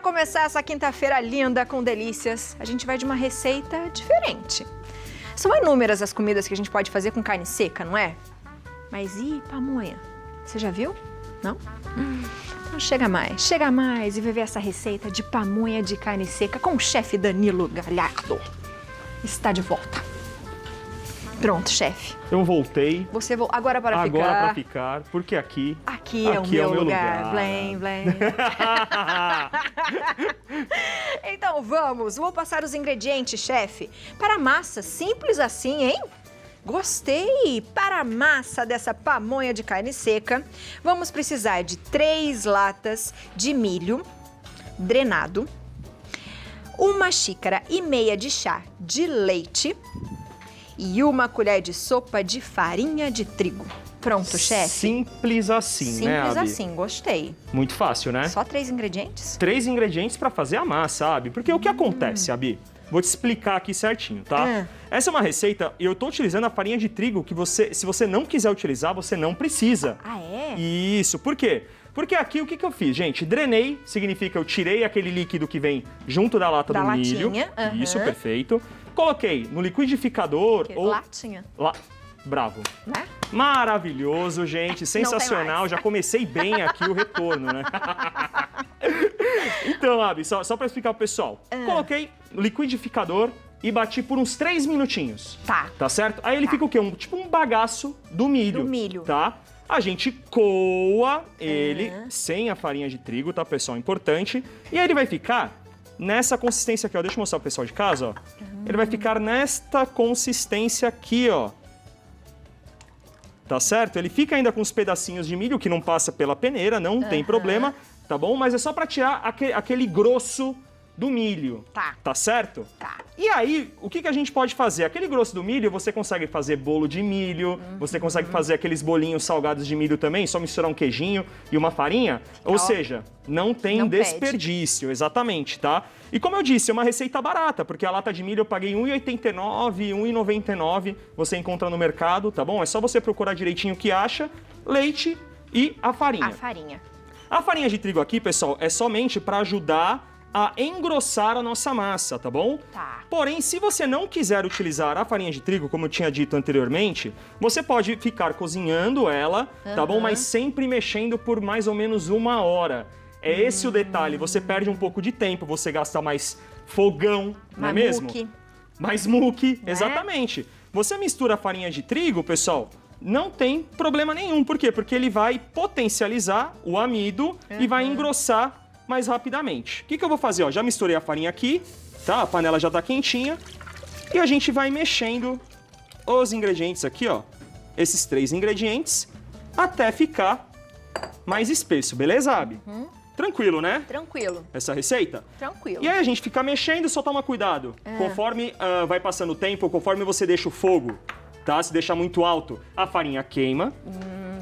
começar essa quinta-feira linda com delícias, a gente vai de uma receita diferente. São inúmeras as comidas que a gente pode fazer com carne seca, não é? Mas e pamonha? Você já viu? Não? Então chega mais e vai ver essa receita de pamonha de carne seca com o chefe Danilo Galhardo. Está de volta. Pronto, chefe. Eu voltei. Você agora para ficar. Agora para ficar, porque aqui é o meu lugar. Blém, blém. Então vou passar os ingredientes, chefe, para a massa. Simples assim, hein? Gostei! Para a massa dessa pamonha de carne seca, vamos precisar de 3 latas de milho drenado, 1,5 xícaras de chá de leite e 1 colher de sopa de farinha de trigo. Pronto, chefe? Simples assim, né, Abi? Simples assim, gostei. Muito fácil, né? Só 3 ingredientes? 3 ingredientes para fazer a massa, Abi. Porque o que acontece, Abi? Vou te explicar aqui certinho, tá? Essa é uma receita e eu tô utilizando a farinha de trigo que se você não quiser utilizar, você não precisa. Ah, é? Isso. Por quê? Porque aqui o que eu fiz, gente? Drenei, significa eu tirei aquele líquido que vem junto da lata do milho. Isso, perfeito. Coloquei no liquidificador ou... Latinha. Bravo. Né? Maravilhoso, gente. Sensacional. Já comecei bem aqui o retorno, né? Então, Abi, só para explicar pro pessoal. Coloquei no liquidificador e bati por uns 3 minutinhos. Tá certo? Aí ele fica o quê? Tipo um bagaço do milho. Do milho. Tá? A gente coa ele sem a farinha de trigo, tá, pessoal? Importante. E aí ele vai ficar nessa consistência aqui, ó. Deixa eu mostrar pro pessoal de casa, ó. Ele vai ficar nesta consistência aqui, ó. Tá certo? Ele fica ainda com os pedacinhos de milho que não passa pela peneira, não tem problema, tá bom? Mas é só pra tirar aquele grosso do milho. Tá certo? Tá. E aí, o que a gente pode fazer? Aquele grosso do milho, você consegue fazer bolo de milho, você consegue fazer aqueles bolinhos salgados de milho também, só misturar um queijinho e uma farinha. Ou seja, não tem desperdício, exatamente, tá? E como eu disse, é uma receita barata, porque a lata de milho eu paguei R$1,89, R$1,99, você encontra no mercado, tá bom? É só você procurar direitinho o que acha, leite e a farinha. A farinha. A farinha de trigo aqui, pessoal, é somente para ajudar a engrossar a nossa massa, tá bom? Tá. Porém, se você não quiser utilizar a farinha de trigo, como eu tinha dito anteriormente, você pode ficar cozinhando ela, tá bom? Mas sempre mexendo por mais ou menos 1 hora. É esse o detalhe, você perde um pouco de tempo, você gasta mais fogão, não é mesmo? Mais muque, exatamente. Você mistura a farinha de trigo, pessoal, não tem problema nenhum. Por quê? Porque ele vai potencializar o amido e vai engrossar mais rapidamente. O que eu vou fazer? Ó, já misturei a farinha aqui, tá? A panela já tá quentinha. E a gente vai mexendo os ingredientes aqui, ó. Esses 3 ingredientes, até ficar mais espesso, beleza, Abi? Tranquilo, né? Tranquilo. Essa receita? Tranquilo. E aí a gente fica mexendo, só toma cuidado. Conforme vai passando o tempo, conforme você deixa o fogo, tá? Se deixar muito alto, a farinha queima.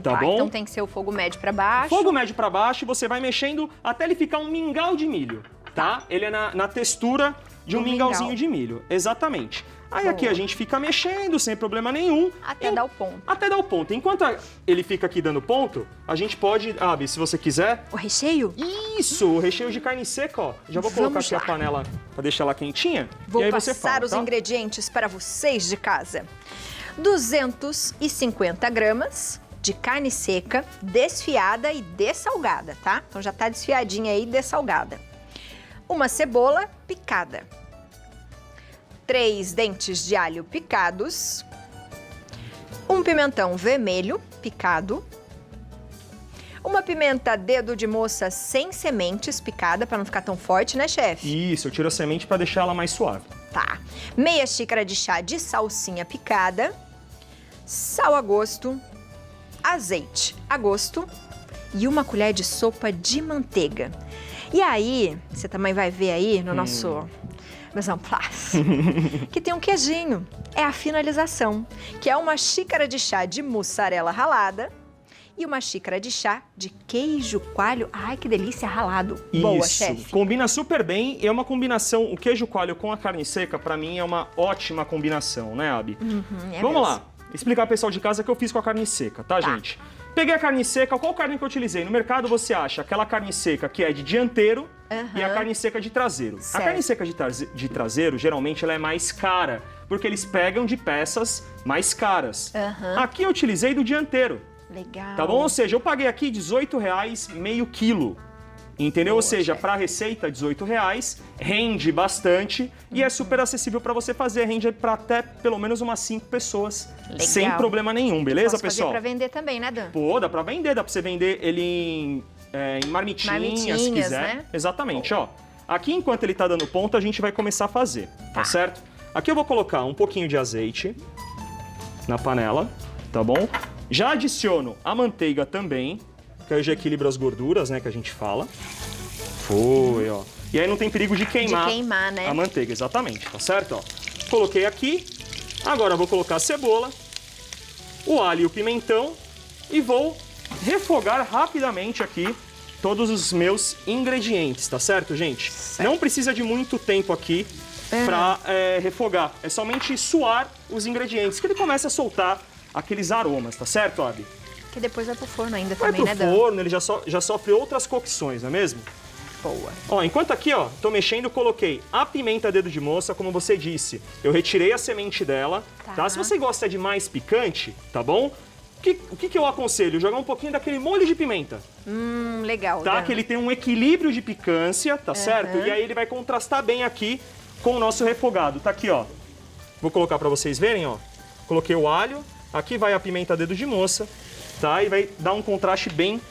Tá bom? Então tem que ser o fogo médio para baixo. Fogo médio para baixo e você vai mexendo até ele ficar um mingau de milho, tá? Ele é na textura de um mingauzinho de milho, exatamente. Aí aqui a gente fica mexendo sem problema nenhum. Até dar o ponto. Até dar o ponto. Enquanto ele fica aqui dando ponto, a gente pode, Abi, se você quiser... O recheio? Isso, o recheio de carne seca, ó. Já vou colocar aqui a panela para deixar ela quentinha. Vou e aí passar você fala, os tá? ingredientes para vocês de casa. 250 gramas de carne seca, desfiada e dessalgada, tá? Então já tá desfiadinha aí e dessalgada. Uma cebola picada. 3 dentes de alho picados. Um pimentão vermelho picado. Uma pimenta dedo de moça sem sementes picada, para não ficar tão forte, né, chefe? Isso, eu tiro a semente para deixar ela mais suave. Tá. Meia xícara de chá de salsinha picada. Sal a gosto. Azeite a gosto e 1 colher de sopa de manteiga. E aí, você também vai ver aí no nosso mise en place, que tem um queijinho. É a finalização, que é 1 xícara de chá de mussarela ralada e 1 xícara de chá de queijo coalho. Ai, que delícia, ralado. Boa, chefe. Combina super bem e é uma combinação, o queijo coalho com a carne seca, pra mim, é uma ótima combinação, né, Abi? Vamos lá. Explicar pro pessoal de casa que eu fiz com a carne seca, tá, gente? Peguei a carne seca, qual carne que eu utilizei? No mercado você acha aquela carne seca que é de dianteiro e a carne seca de traseiro. Certo. A carne seca de traseiro, geralmente, ela é mais cara, porque eles pegam de peças mais caras. Aqui eu utilizei do dianteiro, Legal. tá bom? Ou seja, eu paguei aqui R$18 meio quilo. Entendeu? Poxa. Ou seja, para a receita, R$18, rende bastante e é super acessível para você fazer. Rende para até pelo menos umas 5 pessoas, Legal. sem problema nenhum, beleza, Posso pessoal? fazer pra vender também, né, Dan? Pô, dá pra vender, dá pra você vender ele em marmitinhas, se quiser. né? Exatamente, ó. Aqui, enquanto ele tá dando ponto, a gente vai começar a fazer, tá certo? Aqui eu vou colocar um pouquinho de azeite na panela, tá bom? Já adiciono a manteiga também, que aí já equilibra as gorduras, né, que a gente fala. Foi, ó. E aí não tem perigo de queimar, né? a manteiga, exatamente, tá certo? Ó. Coloquei aqui, agora eu vou colocar a cebola, o alho e o pimentão e vou refogar rapidamente aqui todos os meus ingredientes, tá certo, gente? Certo. Não precisa de muito tempo aqui pra refogar, é somente suar os ingredientes, que ele começa a soltar aqueles aromas, tá certo, Abi? Que depois vai pro forno ainda Vai também, pro né, Dan? forno, ele já sofre outras cocções, não é mesmo? Boa. Ó, enquanto aqui, ó, tô mexendo, coloquei a pimenta dedo de moça, como você disse. Eu retirei a semente dela, tá? Se você gosta de mais picante, tá bom? O que eu aconselho? Jogar um pouquinho daquele molho de pimenta, Legal, tá? Dan. Que ele tem um equilíbrio de picância, tá certo? E aí ele vai contrastar bem aqui com o nosso refogado. Tá aqui, ó. Vou colocar pra vocês verem, ó. Coloquei o alho, aqui vai a pimenta dedo de moça, tá? E vai dar um contraste bem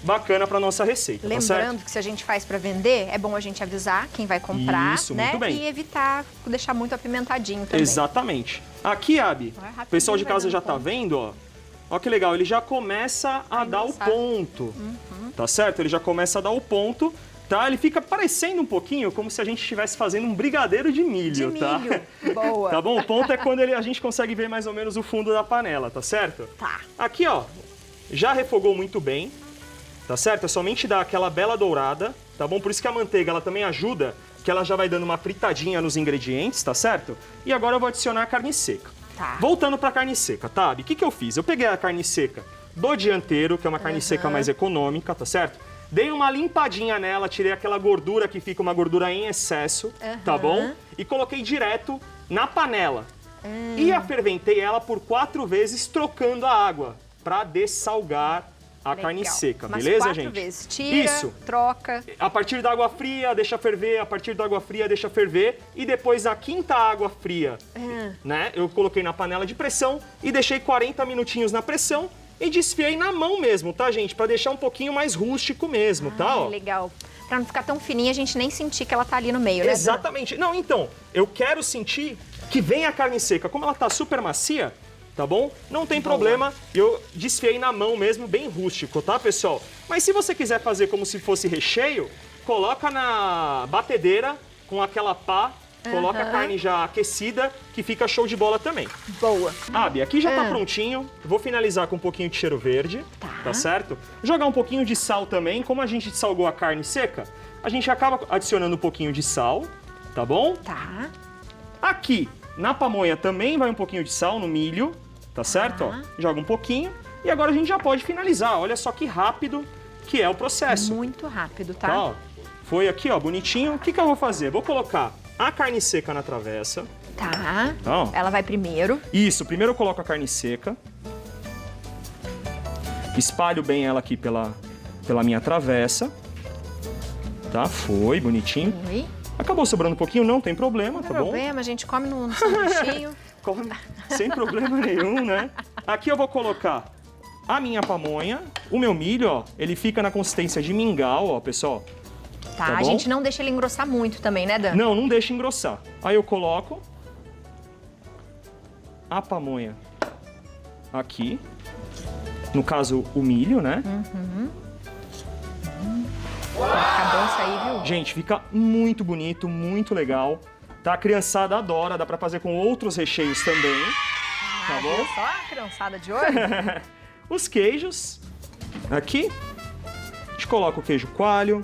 bacana pra nossa receita, tá certo? Lembrando que se a gente faz pra vender, é bom a gente avisar quem vai comprar, Isso, né? muito bem. E evitar deixar muito apimentadinho também. Exatamente. Aqui, Abi, Vai rapidinho, o pessoal de vai casa dando já tá ponto. vendo, ó. Ó que legal, ele já começa a dar o engraçado. ponto, tá certo? Ele já começa a dar o ponto, tá? Ele fica parecendo um pouquinho como se a gente estivesse fazendo um brigadeiro de milho, tá? Boa. Tá bom? O ponto é quando a gente consegue ver mais ou menos o fundo da panela, tá certo? Tá. Aqui, ó, já refogou muito bem, tá certo? É somente dar aquela bela dourada, tá bom? Por isso que a manteiga, ela também ajuda, que ela já vai dando uma fritadinha nos ingredientes, tá certo? E agora eu vou adicionar a carne seca. Tá. Voltando pra carne seca, tá? E o que eu fiz? Eu peguei a carne seca do dianteiro, que é uma carne seca mais econômica, tá certo? Dei uma limpadinha nela, tirei aquela gordura que fica uma gordura em excesso, tá bom? E coloquei direto na panela. E aferventei ela por 4 vezes, trocando a água, pra dessalgar a carne seca, Mas beleza, 4 gente? vezes. Tira, Isso. troca. A partir da água fria, deixa ferver, a partir da água fria, deixa ferver. E depois a quinta água fria, né? Eu coloquei na panela de pressão e deixei 40 minutinhos na pressão e desfiei na mão mesmo, tá, gente? Pra deixar um pouquinho mais rústico mesmo, tá? Ó. Legal. Pra não ficar tão fininha, a gente nem sentir que ela tá ali no meio, né? Exatamente. Não, então, eu quero sentir que vem a carne seca. Como ela tá super macia, tá bom? Não tem problema, eu desfiei na mão mesmo, bem rústico, tá, pessoal? Mas se você quiser fazer como se fosse recheio, coloca na batedeira com aquela pá, coloca a carne já aquecida, que fica show de bola também. Boa. Abi, aqui já tá prontinho, vou finalizar com um pouquinho de cheiro verde, tá certo? Jogar um pouquinho de sal também, como a gente salgou a carne seca, a gente acaba adicionando um pouquinho de sal, tá bom? Tá. Aqui, na pamonha também vai um pouquinho de sal no milho, tá certo? Ó, joga um pouquinho e agora a gente já pode finalizar. Olha só que rápido que é o processo. Muito rápido, tá? Tá, ó. Foi aqui, ó, bonitinho. O que eu vou fazer? Vou colocar a carne seca na travessa. Tá. Tá, ó. Ela vai primeiro. Isso, primeiro eu coloco a carne seca. Espalho bem ela aqui pela minha travessa. Tá, foi, bonitinho. Oi. Acabou sobrando um pouquinho, não tem problema, Não tá tem bom? problema, a gente come no sanduichinho. Come sem problema nenhum, né? Aqui eu vou colocar a minha pamonha, o meu milho, ó, ele fica na consistência de mingau, ó, pessoal. Tá, Tá a bom? gente não deixa ele engrossar muito também, né, Dan? Não deixa engrossar. Aí eu coloco a pamonha aqui, no caso o milho, né? Vai ficar bom isso aí, viu? Gente, fica muito bonito, muito legal. Tá? A criançada adora, dá pra fazer com outros recheios também. Tá bom? Viu só a criançada de olho? Os queijos, aqui. A gente coloca o queijo coalho,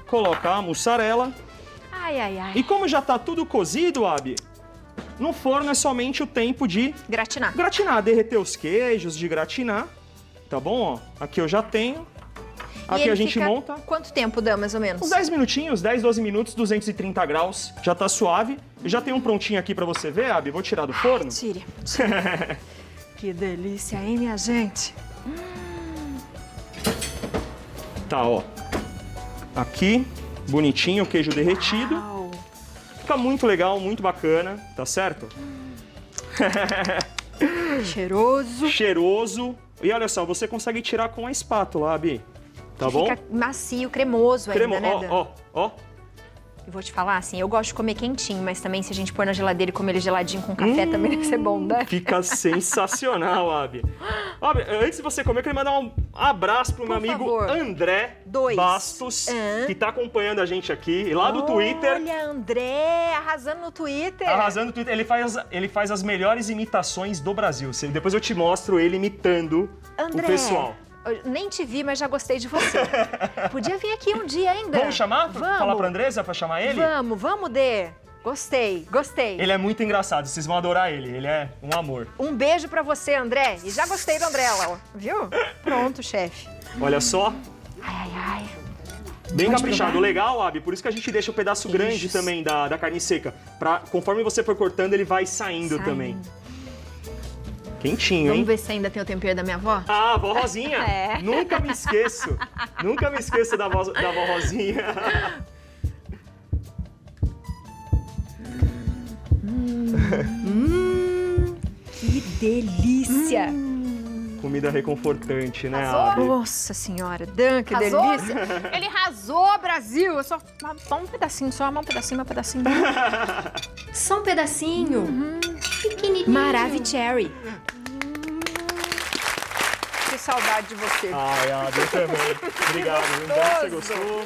coloca a mussarela. Ai, ai, ai. E como já tá tudo cozido, Abi, no forno é somente o tempo de Gratinar. gratinar, derreter os queijos, de gratinar, tá bom? Ó, aqui eu já tenho. E Aqui ele a gente fica monta. Quanto tempo dá, mais ou menos? Uns 10 minutinhos, 10, 12 minutos, 230 graus. Já tá suave. E já tem um prontinho aqui pra você ver, Abi. Vou tirar do forno. Tire. Que delícia, hein, minha gente? Tá, ó. Aqui, bonitinho, o queijo derretido. Uau. Fica muito legal, muito bacana, tá certo? Cheiroso. Cheiroso. E olha só, você consegue tirar com a espátula, Abi. Tá bom? Fica macio, cremoso ainda, né, Dan? Ó. Eu vou te falar, assim, eu gosto de comer quentinho, mas também se a gente pôr na geladeira e comer ele geladinho com café também deve ser bom, né? Fica sensacional, Abi. Abi, antes de você comer, eu queria mandar um abraço pro meu amigo favor. André Bastos, que tá acompanhando a gente aqui, lá do Twitter. Olha, André, arrasando no Twitter. Arrasando no Twitter. Ele faz as melhores imitações do Brasil. Depois eu te mostro ele imitando André, o pessoal. eu nem te vi, mas já gostei de você. Podia vir aqui um dia ainda. Vamos chamar? Vamos. Falar pra Andresa pra chamar ele? Vamos, Dê. Gostei. Ele é muito engraçado, vocês vão adorar ele. Ele é um amor. Um beijo pra você, André. E já gostei do André lá, ó. Viu? Pronto, chefe. Olha só. Ai. Bem Pode caprichado. provar? Legal, Abi. Por isso que a gente deixa o pedaço grande também da carne seca. Conforme você for cortando, ele vai saindo também. Quentinho, Vamos hein? ver se ainda tem o tempero da minha avó? Ah, vó Rosinha. É. Nunca me esqueço. Nunca me esqueço da vó Rosinha. Que delícia! Comida reconfortante, né, Arrasou? Abi? Nossa senhora, Dan, que Arrasou? delícia! Ele arrasou, Brasil! Eu só um pedacinho, só um pedacinho. Só um pedacinho. Pequenininho. Maravicherry. Que saudade de você. Ai, Abi, eu também. Obrigado, viu? Bom que você gostou.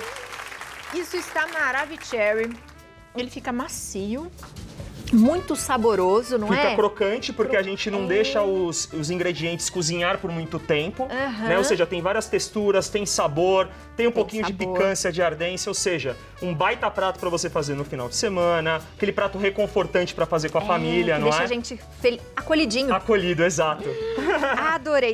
Isso está Maravicherry. Ele fica macio, muito saboroso, não Fica é? crocante porque a gente não deixa os ingredientes cozinhar por muito tempo, Aham. né? Ou seja, tem várias texturas, tem sabor, tem um pouquinho de sabor. picância, de ardência, ou seja, um baita prato para você fazer no final de semana, aquele prato reconfortante para fazer com a família, que não deixa é? a gente acolhidinho. Acolhido, exato. Adorei.